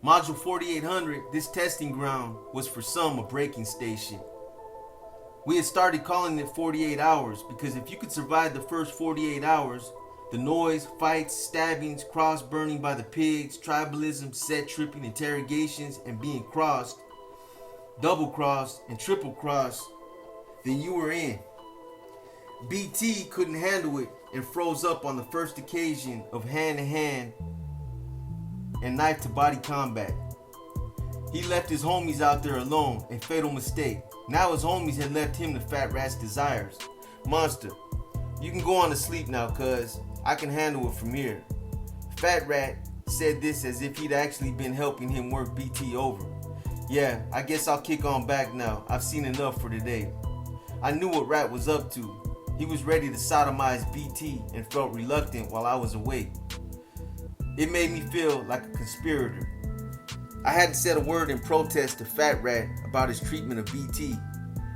Module 4800, this testing ground, was for some a braking station. We had started calling it 48 hours because if you could survive the first 48 hours, the noise, fights, stabbings, cross burning by the pigs, tribalism, set tripping, interrogations, and being crossed, double crossed, and triple crossed, then you were in. BT couldn't handle it and froze up on the first occasion of hand-to-hand and knife-to-body combat. He left his homies out there alone, a fatal mistake. Now his homies had left him to Fat Rat's desires. Monster, you can go on to sleep now, cuz I can handle it from here. Fat Rat said this as if he'd actually been helping him work BT over. Yeah, I guess I'll kick on back now. I've seen enough for today. I knew what Rat was up to. He was ready to sodomize BT and felt reluctant while I was awake. It made me feel like a conspirator. I hadn't said a word in protest to Fat Rat about his treatment of BT,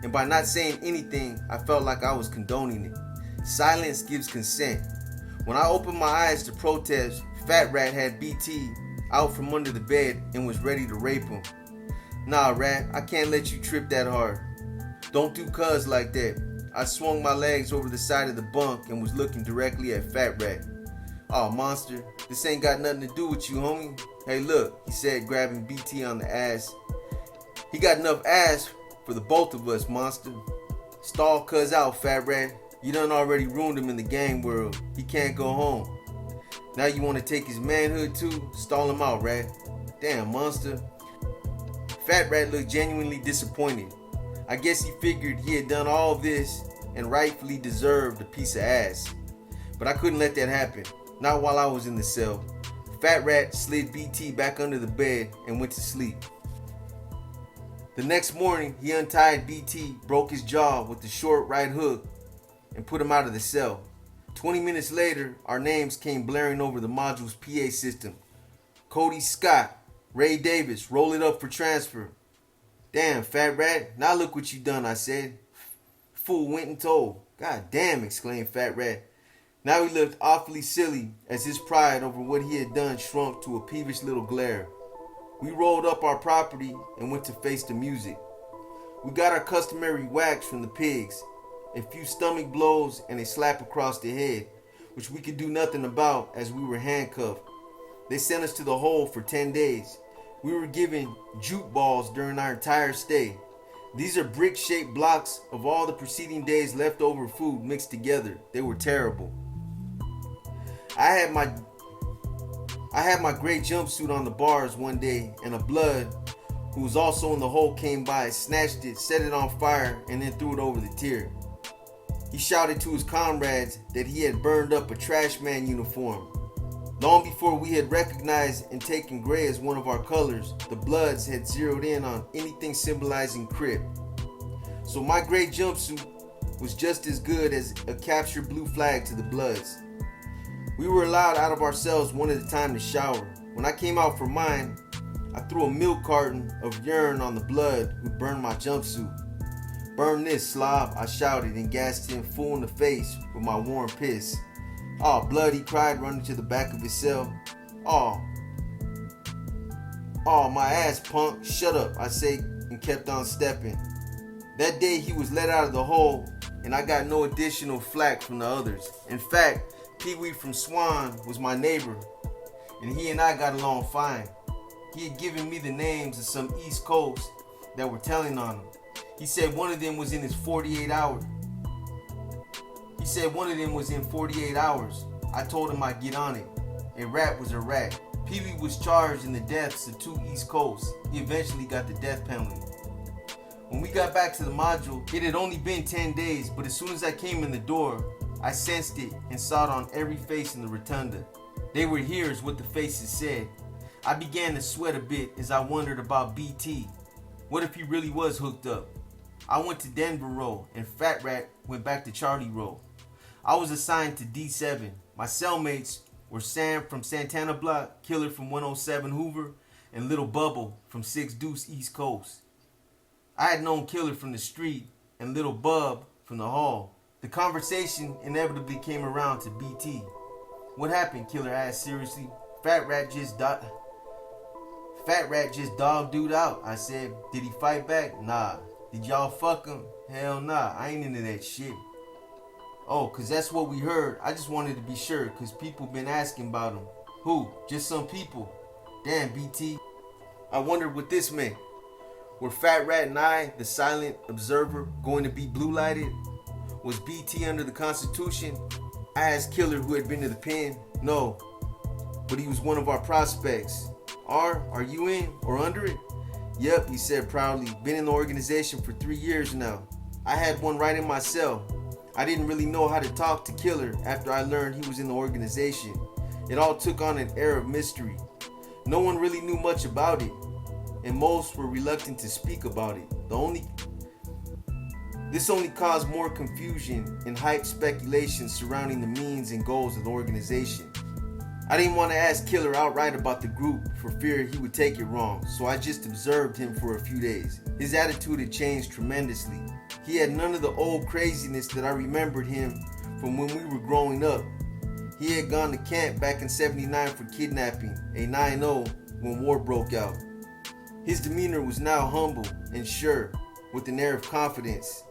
and by not saying anything, I felt like I was condoning it. Silence gives consent. When I opened my eyes to protest, Fat Rat had BT out from under the bed and was ready to rape him. Nah, Rat, I can't let you trip that hard. Don't do cuz like that. I swung my legs over the side of the bunk and was looking directly at Fat Rat. Oh, monster, this ain't got nothing to do with you, homie. Hey, look, he said, grabbing BT on the ass. He got enough ass for the both of us, monster. Stall cuz out, Fat Rat. You done already ruined him in the gang world. He can't go home. Now you want to take his manhood too? Stall him out, Rat. Damn, monster. Fat Rat looked genuinely disappointed. I guess he figured he had done all this and rightfully deserved a piece of ass. But I couldn't let that happen. Not while I was in the cell. Fat Rat slid BT back under the bed and went to sleep. The next morning, he untied BT, broke his jaw with the short right hook, and put him out of the cell. 20 minutes later, our names came blaring over the module's PA system. Cody Scott, Ray Davis, roll it up for transfer. Damn, Fat Rat, now look what you done, I said. Fool went and told. God damn, exclaimed Fat Rat. Now he looked awfully silly as his pride over what he had done shrunk to a peevish little glare. We rolled up our property and went to face the music. We got our customary whacks from the pigs, a few stomach blows and a slap across the head, which we could do nothing about as we were handcuffed. They sent us to the hole for 10 days. We were given jute balls during our entire stay. These are brick-shaped blocks of all the preceding days' leftover food mixed together. They were terrible. I had my gray jumpsuit on the bars one day, and a blood, who was also in the hole, came by, snatched it, set it on fire, and then threw it over the tier. He shouted to his comrades that he had burned up a trash man uniform. Long before we had recognized and taken gray as one of our colors, the Bloods had zeroed in on anything symbolizing Crip. So my gray jumpsuit was just as good as a captured blue flag to the Bloods. We were allowed out of our cells one at a time to shower. When I came out for mine, I threw a milk carton of urine on the Blood who burned my jumpsuit. Burn this, slob, I shouted and gassed him full in the face with my warm piss. Oh, Blood, he cried, running to the back of his cell. Oh, my ass, punk. Shut up, I said, and kept on stepping. That day he was let out of the hole, and I got no additional flack from the others. In fact, Pee-wee from Swan was my neighbor, and he and I got along fine. He had given me the names of some East Coast that were telling on him. He said one of them was in 48 hours. I told him I'd get on it. A rat was a rat. Pee-wee was charged in the deaths of 2 East Coasts. He eventually got the death penalty. When we got back to the module, it had only been 10 days, but as soon as I came in the door, I sensed it and saw it on every face in the rotunda. They were here is what the faces said. I began to sweat a bit as I wondered about BT. What if he really was hooked up? I went to Denver row and Fat Rat went back to Charlie row. I was assigned to D7. My cellmates were Sam from Santana Block, Killer from 107 Hoover, and Little Bubble from 6 Deuce East Coast. I had known Killer from the street and Little Bub from the hall. The conversation inevitably came around to BT. What happened? Killer asked seriously. Fat Rat Fat Rat just dogged dude out. I said, did he fight back? Nah. Did y'all fuck him? Hell nah, I ain't into that shit. Oh, cause that's what we heard. I just wanted to be sure, cause people been asking about him. Who? Just some people. Damn, BT. I wondered what this meant. Were Fat Rat and I, the silent observer, going to be blue lighted? Was BT under the Constitution? I asked Killer, who had been to the pen. No, but he was one of our prospects. Are you in or under it? Yep, he said proudly. Been in the organization for 3 years now. I had one right in my cell. I didn't really know how to talk to Killer after I learned he was in the organization. It all took on an air of mystery. No one really knew much about it, and most were reluctant to speak about it. This only caused more confusion and hype speculation surrounding the means and goals of the organization. I didn't want to ask Killer outright about the group for fear he would take it wrong, so I just observed him for a few days. His attitude had changed tremendously. He had none of the old craziness that I remembered him from when we were growing up. He had gone to camp back in '79 for kidnapping, a 9-0, when war broke out. His demeanor was now humble and sure, with an air of confidence.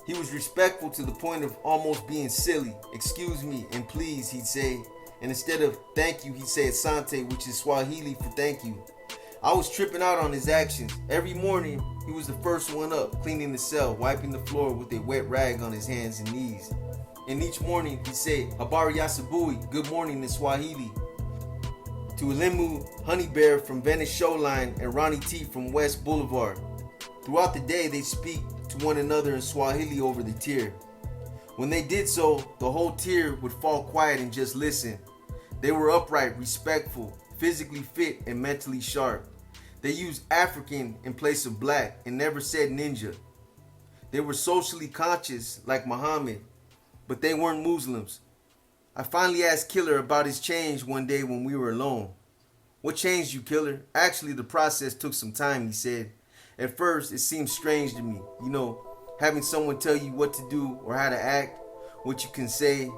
He was respectful to the point of almost being silly. Excuse me and please, he'd say, and instead of thank you, he'd say asante, which is Swahili for thank you. I was tripping out on his actions. Every morning, he was the first one up, cleaning the cell, wiping the floor with a wet rag on his hands and knees. And each morning, he'd say, Habari Yasabui, good morning in Swahili. To Elimu Honey Bear from Venice Showline and Ronnie T from West Boulevard. Throughout the day, they speak to one another in Swahili over the tier. When they did so, the whole tier would fall quiet and just listen. They were upright, respectful, physically fit, and mentally sharp. They used African in place of black and never said ninja. They were socially conscious like Muhammad, but they weren't Muslims. I finally asked Killer about his change one day when we were alone. What changed you, Killer? Actually, the process took some time, he said. At first, it seemed strange to me, having someone tell you what to do or how to act, what you can say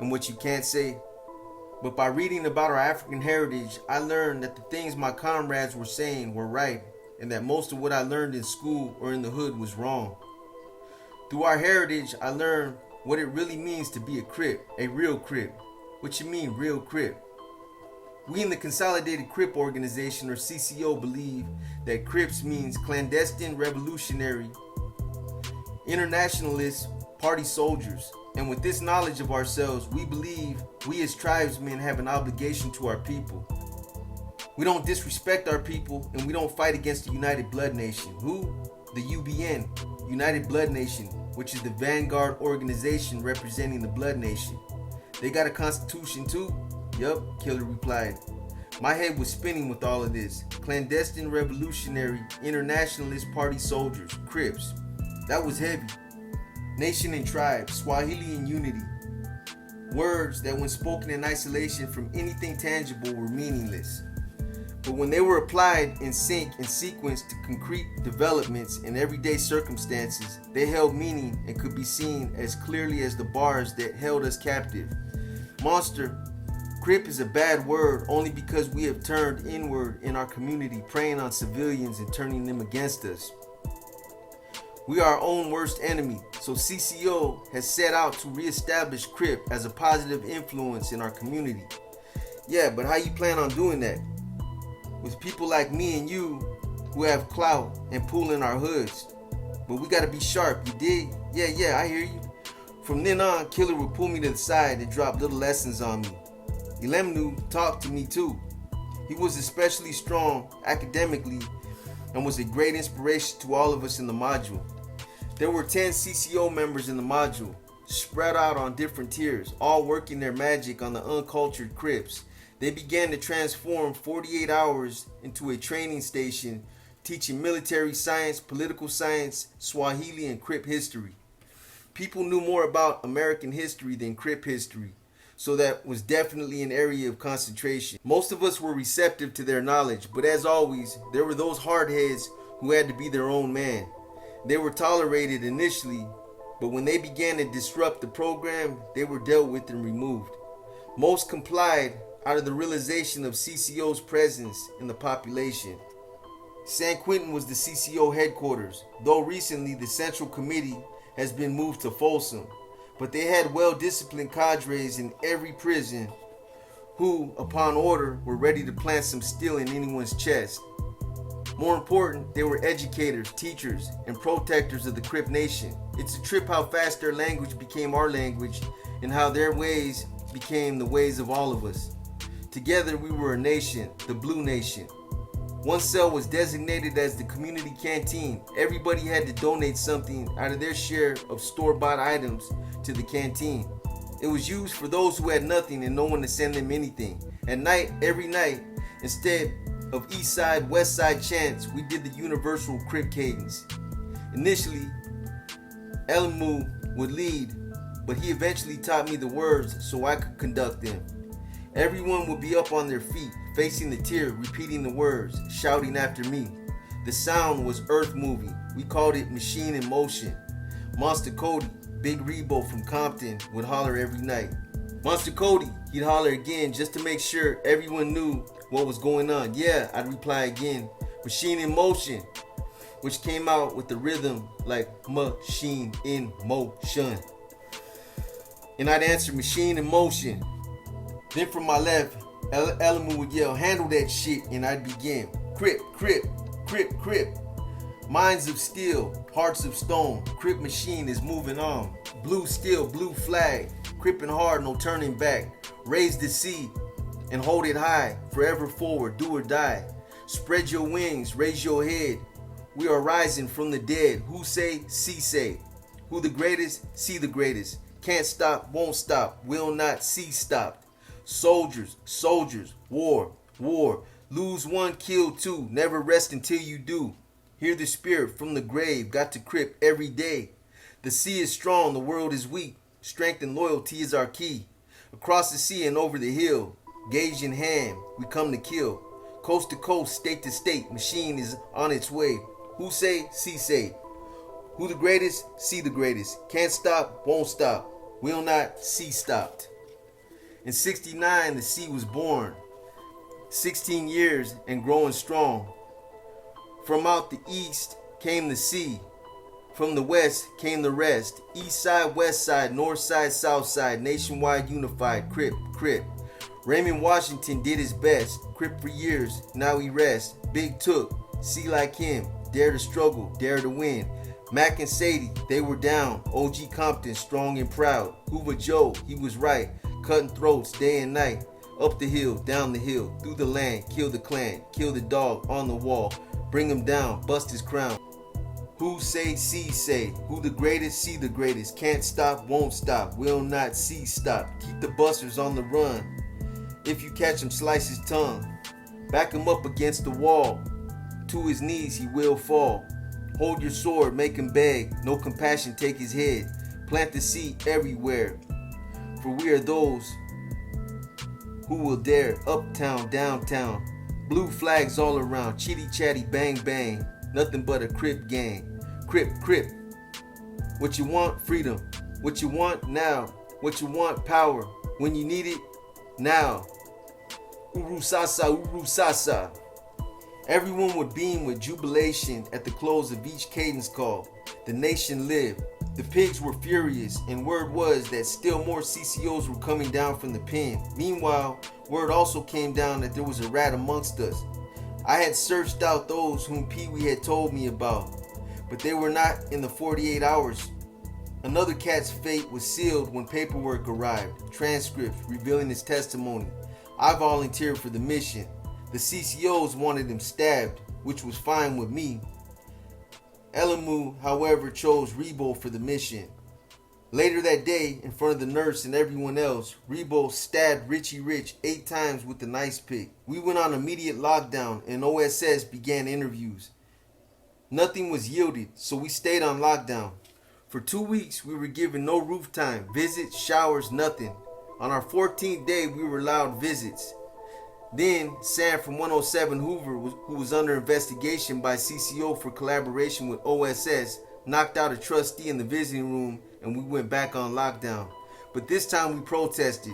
and what you can't say. But by reading about our African heritage, I learned that the things my comrades were saying were right, and that most of what I learned in school or in the hood was wrong. Through our heritage, I learned what it really means to be a Crip, a real Crip. What you mean, real Crip? We in the Consolidated Crip Organization, or CCO, believe that Crips means clandestine revolutionary, internationalist party soldiers. And with this knowledge of ourselves, we believe we as tribesmen have an obligation to our people. We don't disrespect our people, and we don't fight against the United Blood Nation. Who? The UBN, United Blood Nation, which is the vanguard organization representing the Blood Nation. They got a constitution too? Yup, Killer replied. My head was spinning with all of this. Clandestine revolutionary internationalist party soldiers, Crips. That was heavy. Nation and tribe, Swahili and unity. Words that when spoken in isolation from anything tangible were meaningless. But when they were applied in sync and sequence to concrete developments in everyday circumstances, they held meaning and could be seen as clearly as the bars that held us captive. Monster, Crip is a bad word only because we have turned inward in our community, preying on civilians and turning them against us. We are our own worst enemy, so CCO has set out to reestablish Crip as a positive influence in our community. Yeah, but how you plan on doing that? With people like me and you who have clout and pull in our hoods. But we gotta be sharp, you dig? Yeah, I hear you. From then on, Killer would pull me to the side and drop little lessons on me. Ilemnu talked to me too. He was especially strong academically and was a great inspiration to all of us in the module. There were 10 CCO members in the module, spread out on different tiers, all working their magic on the uncultured Crips. They began to transform 48 hours into a training station teaching military science, political science, Swahili, and Crip history. People knew more about American history than Crip history, so that was definitely an area of concentration. Most of us were receptive to their knowledge, but as always, there were those hardheads who had to be their own man. They were tolerated initially, but when they began to disrupt the program, they were dealt with and removed. Most complied out of the realization of CCO's presence in the population. San Quentin was the CCO headquarters, though recently the Central Committee has been moved to Folsom, but they had well-disciplined cadres in every prison who, upon order, were ready to plant some steel in anyone's chest. More important, they were educators, teachers, and protectors of the Crip Nation. It's a trip how fast their language became our language and how their ways became the ways of all of us. Together we were a nation, the Blue Nation. One cell was designated as the community canteen. Everybody had to donate something out of their share of store-bought items to the canteen. It was used for those who had nothing and no one to send them anything. At night, every night, instead of East Side, West Side chants, we did the universal Crip cadence. Initially, Elmu would lead, but he eventually taught me the words so I could conduct them. Everyone would be up on their feet, facing the tier, repeating the words, shouting after me. The sound was earth moving. We called it machine in motion. Monster Cody, Big Rebo from Compton, would holler every night. Monster Cody, he'd holler again just to make sure everyone knew what was going on. Yeah, I'd reply again, machine in motion, which came out with the rhythm like machine in motion. And I'd answer machine in motion. Then from my left, Elmu would yell, handle that shit, and I'd begin. Crip, crip, crip, crip. Minds of steel, hearts of stone. Crip machine is moving on. Blue steel, blue flag. Crippin' hard, no turning back. Raise the sea and hold it high. Forever forward, do or die. Spread your wings, raise your head. We are rising from the dead. Who say, see say. Who the greatest, see the greatest. Can't stop, won't stop, will not see stopped. Soldiers, soldiers, war, war. Lose one, kill two. Never rest until you do. Hear the spirit from the grave. Got to crip every day. The sea is strong, the world is weak. Strength and loyalty is our key. Across the sea and over the hill, gauge in hand, we come to kill. Coast to coast, state to state, machine is on its way. Who say, see say. Who the greatest, see the greatest. Can't stop, won't stop, will not see stopped. In 69, the sea was born. 16 years and growing strong. From out the east came the sea. From the west came the rest. East side, west side, north side, south side. Nationwide unified. Crip, crip. Raymond Washington did his best. Crip for years, now he rests. Big took, see like him. Dare to struggle, dare to win. Mac and Sadie, they were down. OG Compton, strong and proud. Hoover Joe, he was right. Cutting throats day and night. Up the hill, down the hill, through the land. Kill the clan, kill the dog on the wall. Bring him down, bust his crown. Who say, see say. Who the greatest, see the greatest. Can't stop, won't stop, will not see stop. Keep the busters on the run. If you catch him, slice his tongue. Back him up against the wall. To his knees he will fall. Hold your sword, make him beg. No compassion, take his head. Plant the seed everywhere. For we are those who will dare. Uptown, downtown. Blue flags all around. Chitty chatty, bang bang. Nothing but a Crip gang. Crip, crip. What you want? Freedom. What you want? Now. What you want? Power. When you need it? Now. Uru sasa, uru sasa. Everyone would beam with jubilation at the close of each cadence call. The nation lived. The pigs were furious, and word was that still more CCOs were coming down from the pen. Meanwhile, word also came down that there was a rat amongst us. I had searched out those whom Pee-wee had told me about, but they were not in the 48 hours. Another cat's fate was sealed when paperwork arrived, transcripts revealing his testimony. I volunteered for the mission. The CCOs wanted him stabbed, which was fine with me. Elmu, however, chose Rebo for the mission. Later that day, in front of the nurse and everyone else, Rebo stabbed Richie Rich 8 times with an ice pick. We went on immediate lockdown and OSS began interviews. Nothing was yielded, so we stayed on lockdown. For 2 weeks, we were given no roof time, visits, showers, nothing. On our 14th day, we were allowed visits. Then, Sam from 107 Hoover, who was under investigation by CCO for collaboration with OSS, knocked out a trustee in the visiting room and we went back on lockdown. But this time we protested.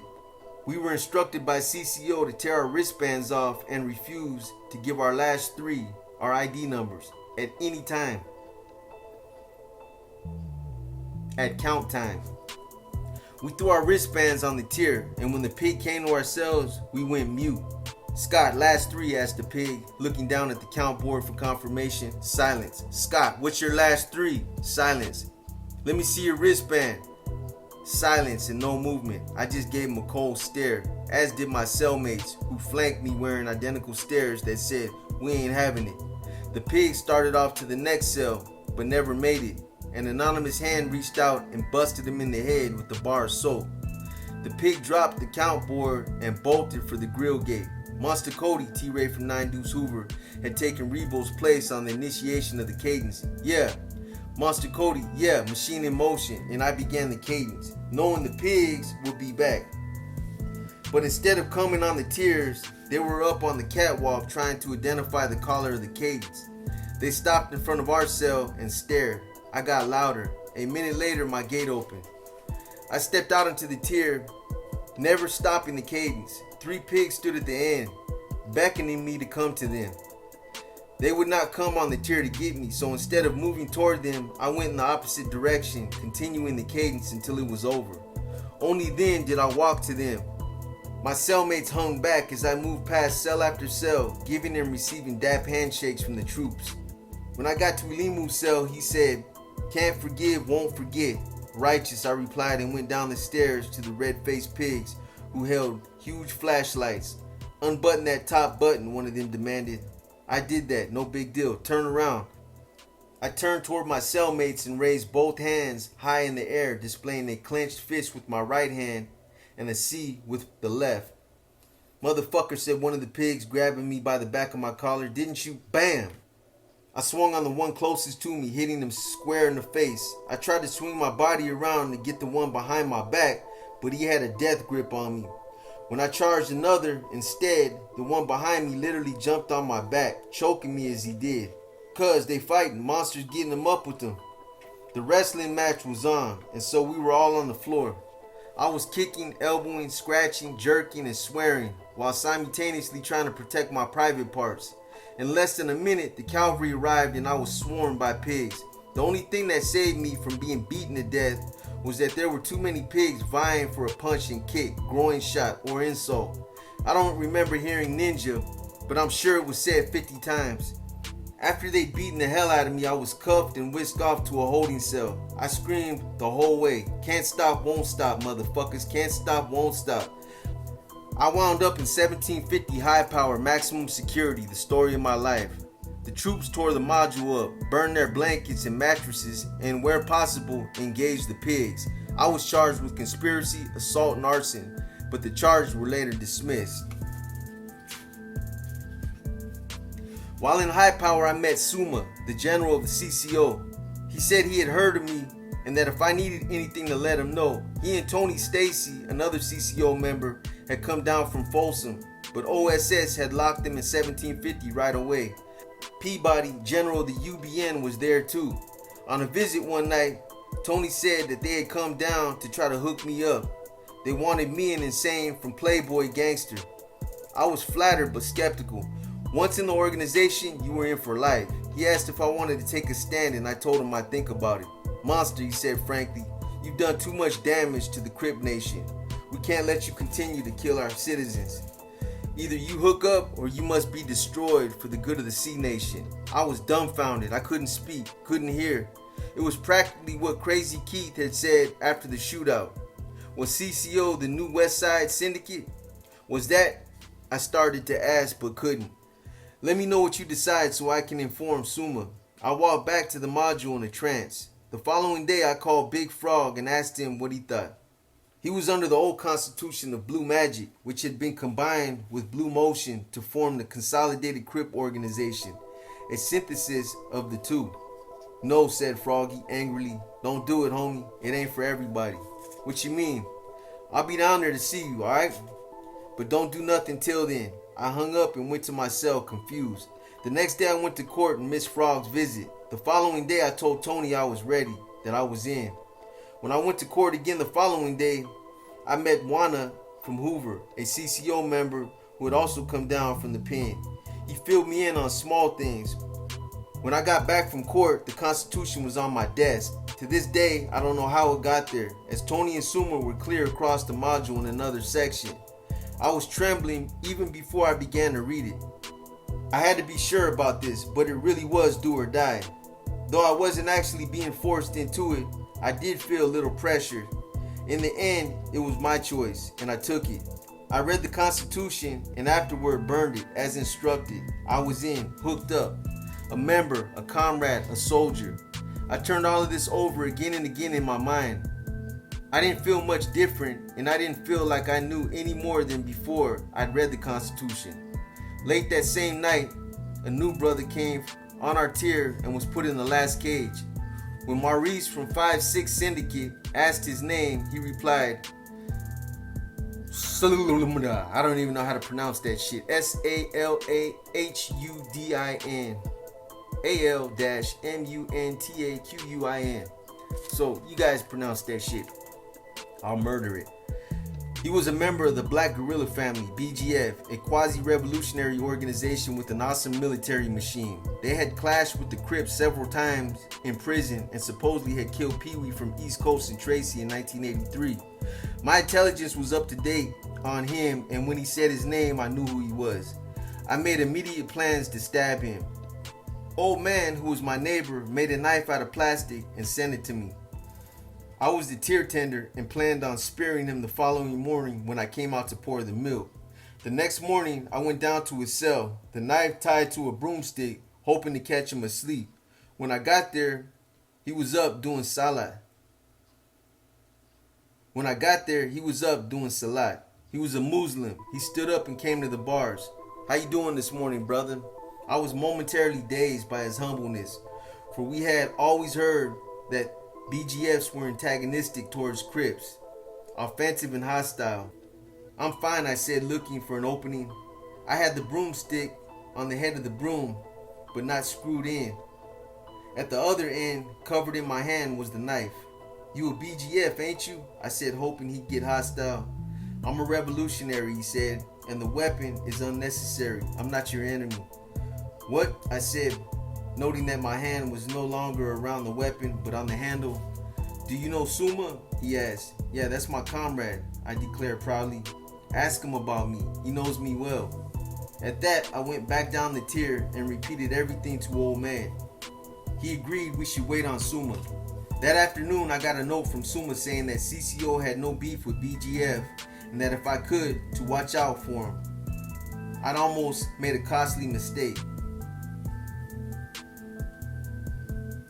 We were instructed by CCO to tear our wristbands off and refuse to give our last three, our ID numbers, at any time. At count time. We threw our wristbands on the tier, and when the pig came to our cells, we went mute. Scott, last three, asked the pig, looking down at the count board for confirmation. Silence. Scott, what's your last three? Silence. Let me see your wristband. Silence and no movement. I just gave him a cold stare, as did my cellmates, who flanked me wearing identical stares that said, we ain't having it. The pig started off to the next cell, but never made it. An anonymous hand reached out and busted him in the head with a bar of soap. The pig dropped the count board and bolted for the grill gate. Monster Cody, T-Ray from 9 Deuce Hoover, had taken Revo's place on the initiation of the cadence. Yeah, Monster Cody, yeah, machine in motion, and I began the cadence, knowing the pigs would be back. But instead of coming on the tiers, they were up on the catwalk trying to identify the caller of the cadence. They stopped in front of our cell and stared. I got louder. A minute later, my gate opened. I stepped out into the tier, never stopping the cadence. 3 pigs stood at the end, beckoning me to come to them. They would not come on the tier to get me, so instead of moving toward them, I went in the opposite direction, continuing the cadence until it was over. Only then did I walk to them. My cellmates hung back as I moved past cell after cell, giving and receiving dap handshakes from the troops. When I got to Limu's cell, he said, "Can't forgive, won't forget." Righteous, I replied, and went down the stairs to the red-faced pigs who held huge flashlights. "Unbutton that top button," one of them demanded. I did that, no big deal. "Turn around." I turned toward my cellmates and raised both hands high in the air, displaying a clenched fist with my right hand and a C with the left. "Motherfucker," said one of the pigs, grabbing me by the back of my collar. "Didn't you?" Bam! I swung on the one closest to me, hitting him square in the face. I tried to swing my body around to get the one behind my back, but he had a death grip on me. When I charged another, instead, the one behind me literally jumped on my back, choking me as he did. "Cuz they fighting, monsters getting them up with them." The wrestling match was on, and so we were all on the floor. I was kicking, elbowing, scratching, jerking, and swearing, while simultaneously trying to protect my private parts. In less than a minute, the cavalry arrived and I was swarmed by pigs. The only thing that saved me from being beaten to death was that there were too many pigs vying for a punch and kick, groin shot, or insult. I don't remember hearing ninja, but I'm sure it was said 50 times. After they'd beaten the hell out of me, I was cuffed and whisked off to a holding cell. I screamed the whole way, "Can't stop, won't stop, motherfuckers, can't stop, won't stop." I wound up in 1750 high power maximum security, the story of my life. The troops tore the module up, burned their blankets and mattresses, and where possible, engaged the pigs. I was charged with conspiracy, assault, and arson, but the charges were later dismissed. While in high power, I met Suma, the general of the CCO. He said he had heard of me and that if I needed anything to let him know. He and Tony Stacy, another CCO member, had come down from Folsom, but OSS had locked them in 1750 right away. Peabody, general of the UBN, was there too. On a visit one night, Tony said that they had come down to try to hook me up. They wanted me and Insane from Playboy Gangster. I was flattered but skeptical. Once in the organization, you were in for life. He asked if I wanted to take a stand and I told him I'd think about it. "Monster," he said frankly, "you've done too much damage to the Crip Nation. We can't let you continue to kill our citizens. Either you hook up or you must be destroyed for the good of the C Nation." I was dumbfounded. I couldn't speak, couldn't hear. It was practically what Crazy Keith had said after the shootout. Was CCO the new West Side Syndicate? Was that? I started to ask but couldn't. "Let me know what you decide so I can inform Suma." I walked back to the module in a trance. The following day I called Big Frog and asked him what he thought. He was under the old constitution of Blue Magic, which had been combined with Blue Motion to form the Consolidated Crip Organization, a synthesis of the two. "No," said Froggy angrily. "Don't do it, homie. It ain't for everybody." "What you mean?" "I'll be down there to see you, alright? But don't do nothing till then." I hung up and went to my cell confused. The next day I went to court and missed Frog's visit. The following day I told Tony I was ready, that I was in. When I went to court again the following day, I met Juana from Hoover, a CCO member who had also come down from the pen. He filled me in on small things. When I got back from court, the Constitution was on my desk. To this day, I don't know how it got there, as Tony and Suma were clear across the module in another section. I was trembling even before I began to read it. I had to be sure about this, but it really was do or die. Though I wasn't actually being forced into it, I did feel a little pressured. In the end, it was my choice, and I took it. I read the Constitution and afterward burned it as instructed. I was in, hooked up, a member, a comrade, a soldier. I turned all of this over again and again in my mind. I didn't feel much different, and I didn't feel like I knew any more than before I'd read the Constitution. Late that same night, a new brother came on our tier and was put in the last cage. When Maurice from 5-6 Syndicate asked his name, he replied, I don't even know how to pronounce that shit. SALAHUDIN AL-MUNTAQUIN. So you guys pronounce that shit. I'll murder it. He was a member of the Black Guerrilla Family, BGF, a quasi-revolutionary organization with an awesome military machine. They had clashed with the Crips several times in prison and supposedly had killed Pee Wee from East Coast and Tracy in 1983. My intelligence was up to date on him, and when he said his name, I knew who he was. I made immediate plans to stab him. Old man, who was my neighbor, made a knife out of plastic and sent it to me. I was the tier tender and planned on spearing him the following morning when I came out to pour the milk. The next morning, I went down to his cell, the knife tied to a broomstick, hoping to catch him asleep. When I got there, he was up doing salat. He was a Muslim. He stood up and came to the bars. How you doing this morning, brother? I was momentarily dazed by his humbleness, for we had always heard that BGFs were antagonistic towards Crips, offensive and hostile. I'm fine, I said, looking for an opening. I had the broomstick on the head of the broom, but not screwed in. At the other end, covered in my hand, was the knife. You a BGF, ain't you? I said, hoping he'd get hostile. I'm a revolutionary, he said, and the weapon is unnecessary. I'm not your enemy. What? I said, noting that my hand was no longer around the weapon, but on the handle. Do you know Suma? He asked. Yeah, that's my comrade, I declared proudly. Ask him about me. He knows me well. At that, I went back down the tier and repeated everything to old man. He agreed we should wait on Suma. That afternoon, I got a note from Suma saying that CCO had no beef with BGF and that if I could, to watch out for him. I'd almost made a costly mistake.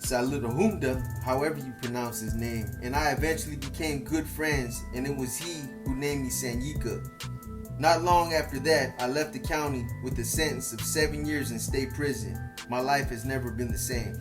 Saludahumda, however you pronounce his name, and I eventually became good friends, and it was he who named me Sanyika. Not long after that, I left the county with a sentence of 7 years in state prison. My life has never been the same.